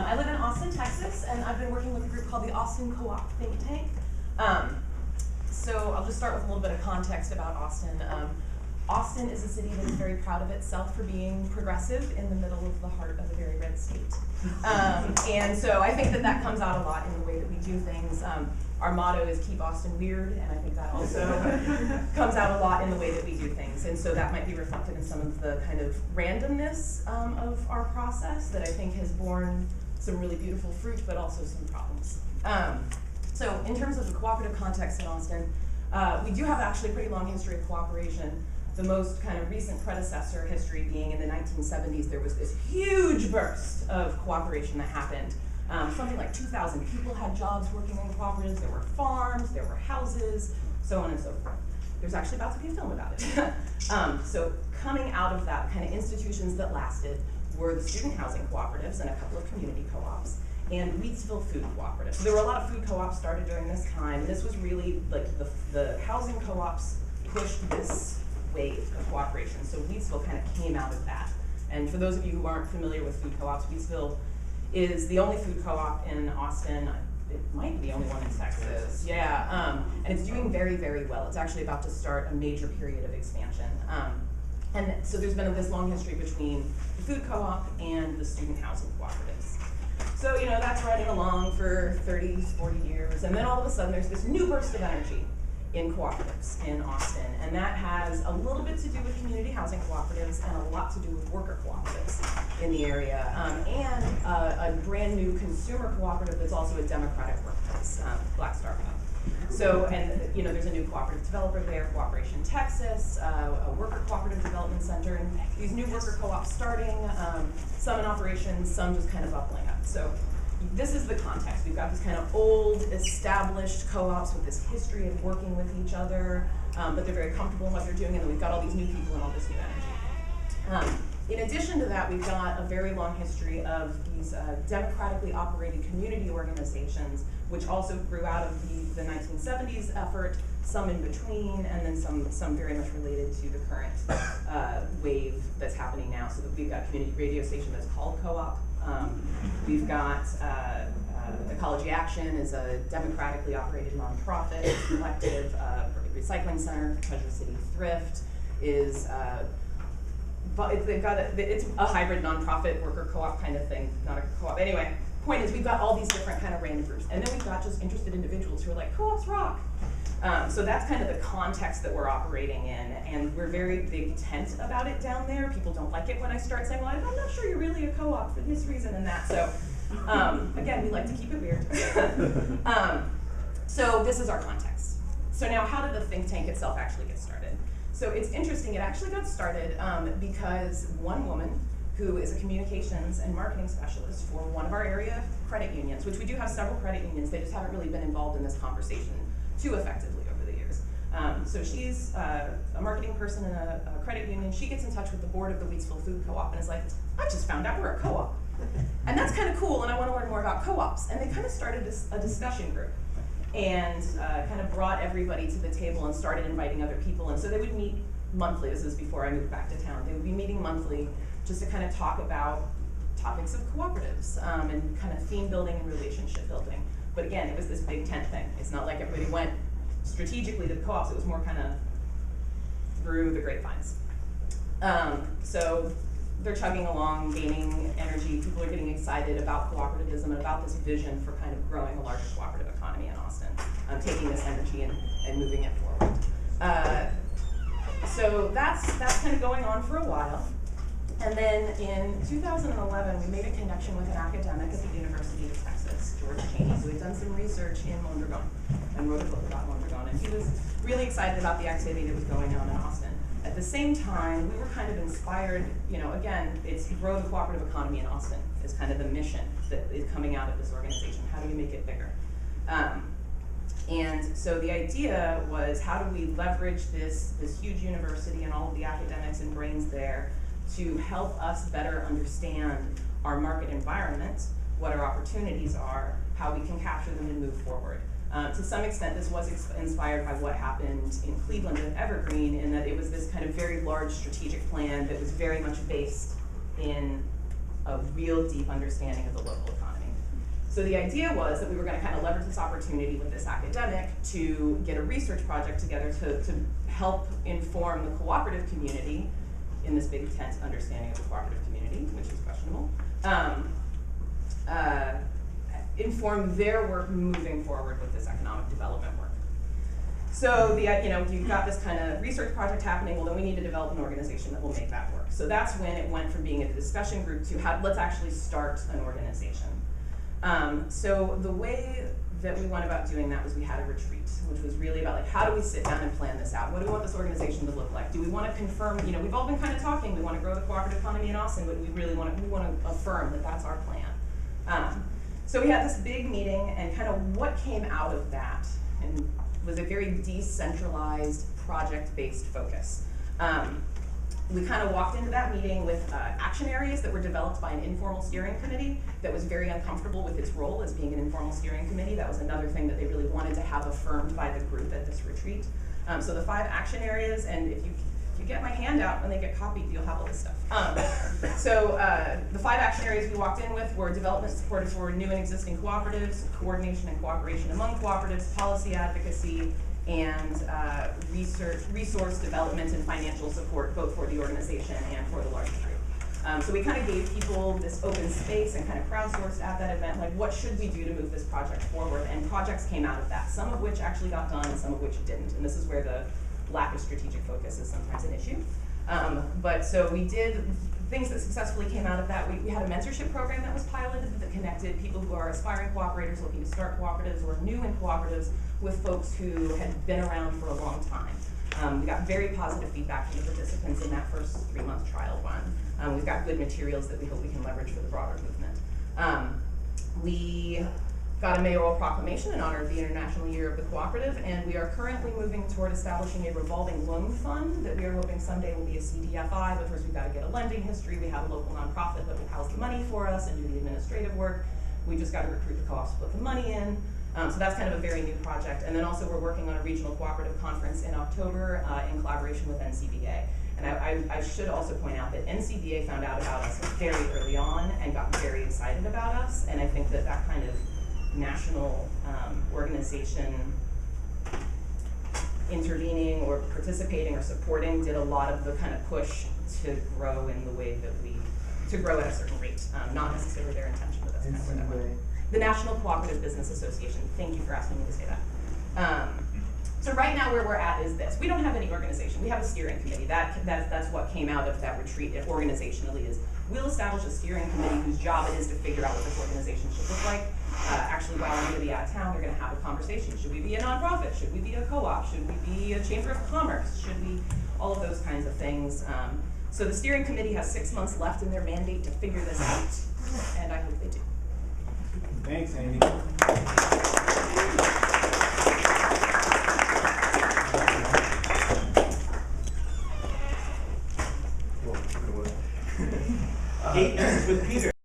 I live in Austin, Texas, and I've been working with a group called the Austin Co-op Think Tank. So I'll just start with a little bit of context about Austin. Austin is a city that is very proud of itself for being progressive in the middle of the heart of a very red state. And so I think that that comes out a lot in the way that we do things. Our motto is keep Austin weird, and I think that also comes out a lot in the way that we do things. And so that might be reflected in some of the kind of randomness of our process that I think has borne some really beautiful fruit, but also some problems. So in terms of the cooperative context in Austin, we do have actually a pretty long history of cooperation. The most kind of recent predecessor history being in the 1970s, there was this huge burst of cooperation that happened. Something like 2,000 people had jobs working in cooperatives. There were farms, there were houses, so on and so forth. There's actually about to be a film about it. So coming out of that, kind of institutions that lasted were the student housing cooperatives and a couple of community co-ops and Wheatsville food cooperative. So there were a lot of food co-ops started during this time. This was really like the housing co-ops pushed this wave of cooperation. So Wheatsville kind of came out of that. And for those of you who aren't familiar with food co-ops, Wheatsville is the only food co-op in Austin. It might be the only one in Texas. Yeah, and it's doing very, very well. It's actually about to start a major period of expansion. And so there's been this long history between the food co-op and the student housing cooperatives. So, you know, that's running along for 30, 40 years. And then all of a sudden there's this new burst of energy in cooperatives in Austin. And that has a little bit to do with community housing cooperatives and a lot to do with worker cooperatives in the area. And a brand new consumer cooperative that's also a democratic workplace, Black Star Hub. So, and you know, there's a new cooperative developer there, Cooperation Texas, a worker cooperative development center, and these new worker co-ops starting, some in operation, some just kind of bubbling up. So this is the context. We've got these kind of old, established co-ops with this history of working with each other, but they're very comfortable in what they're doing, and then we've got all these new people and all this new energy. In addition to that, we've got a very long history of these democratically operated community organizations, which also grew out of the 1970s effort, some in between, and then some very much related to the current wave that's happening now. So that we've got a community radio station that's called Co-op. We've got Ecology Action is a democratically operated nonprofit collective. Recycling Center, Treasure City Thrift is but it's a hybrid nonprofit worker co-op kind of thing, not a co-op. Anyway, point is we've got all these different kind of random groups, and then we've got just interested individuals who are like, co-ops rock. So that's kind of the context that we're operating in, and we're very big tent about it down there. People don't like it when I start saying, well, I'm not sure you're really a co-op for this reason and that. So again, we like to keep it weird. So this is our context. So now how did the think tank itself actually get started? So it's interesting, it actually got started because one woman who is a communications and marketing specialist for one of our area credit unions, which we do have several credit unions, they just haven't really been involved in this conversation too effectively over the years. So she's a marketing person in a credit union. She gets in touch with the board of the Wheatsville Food Co-op and is like, I just found out we're a co-op. And that's kind of cool, and I want to learn more about co-ops. And they kind of started a discussion group and kind of brought everybody to the table and started inviting other people. And so they would meet monthly. This is before I moved back to town. They would be meeting monthly just to kind of talk about topics of cooperatives and kind of theme building and relationship building. But again, it was this big tent thing. It's not like everybody went strategically to the co-ops. It was more kind of through the grapevines. So they're chugging along, gaining energy. People are getting excited about cooperativism and about this vision for kind of growing a larger cooperative economy in Austin, taking this energy and moving it forward. So that's kind of going on for a while. And then in 2011, we made a connection with an academic at the University of Texas, George Cheney, who had done some research in Mondragon and wrote a book about Mondragon. And he was really excited about the activity that was going on in Austin. At the same time, we were kind of inspired, you know, again, it's grow the cooperative economy in Austin is kind of the mission that is coming out of this organization. How do we make it bigger? And so the idea was, how do we leverage this huge university and all of the academics and brains there to help us better understand our market environment, what our opportunities are, how we can capture them and move forward. To some extent, this was inspired by what happened in Cleveland with Evergreen, in that it was this kind of very large strategic plan that was very much based in a real deep understanding of the local economy. So the idea was that we were going to kind of leverage this opportunity with this academic to get a research project together to help inform the cooperative community in this big tent understanding of the cooperative community, which is questionable, inform their work moving forward with this economic development work. So you've got this kind of research project happening, well then we need to develop an organization that will make that work. So that's when it went from being a discussion group to let's actually start an organization. So the way that we went about doing that was we had a retreat, which was really about like, how do we sit down and plan this out? What do we want this organization to look like? Do we want to confirm, we've all been kind of talking, we want to grow the cooperative economy in Austin, but we want to affirm that that's our plan. So we had this big meeting, and kind of what came out of that and was a very decentralized, project-based focus. We kind of walked into that meeting with action areas that were developed by an informal steering committee that was very uncomfortable with its role as being an informal steering committee. That was another thing that they really wanted to have affirmed by the group at this retreat. So the 5 action areas, and if you get my handout when they get copied, you'll have all this stuff. The 5 action areas we walked in with were development support for new and existing cooperatives, coordination and cooperation among cooperatives, policy advocacy, and resource development and financial support, both for the organization and for the larger group. So we kind of gave people this open space and kind of crowdsourced at that event, like what should we do to move this project forward? And projects came out of that, some of which actually got done and some of which didn't. And this is where the lack of strategic focus is sometimes an issue. But so we did things that successfully came out of that. We had a mentorship program that was piloted that connected people who are aspiring cooperators looking to start cooperatives or new in cooperatives with folks who had been around for a long time. We got very positive feedback from the participants in that first 3-month trial run. We've got good materials that we hope we can leverage for the broader movement. We got a mayoral proclamation in honor of the International Year of the Cooperative, and we are currently moving toward establishing a revolving loan fund that we are hoping someday will be a CDFI, but first we've got to get a lending history. We have a local nonprofit that will house the money for us and do the administrative work. We just got to recruit the co-ops to put the money in. So that's kind of a very new project. And then also we're working on a regional cooperative conference in October in collaboration with NCBA. And I should also point out that NCBA found out about us very early on and got very excited about us, and I think that that kind of national organization intervening or participating or supporting did a lot of the kind of push to grow in the way that to grow at a certain rate, not necessarily their intention, but that's kind of what I went. The National Cooperative Business Association, thank you for asking me to say that. So right now where we're at is this. We don't have any organization. We have a steering committee. That's what came out of that retreat organizationally is we'll establish a steering committee whose job it is to figure out what this organization should look like. Actually, while I'm going to be out of town, we're going to have a conversation. Should we be a nonprofit? Should we be a co-op? Should we be a chamber of commerce? Should we, all of those kinds of things. So the steering committee has 6 months left in their mandate to figure this out, and I hope they do. Thanks, Andi. With Peter.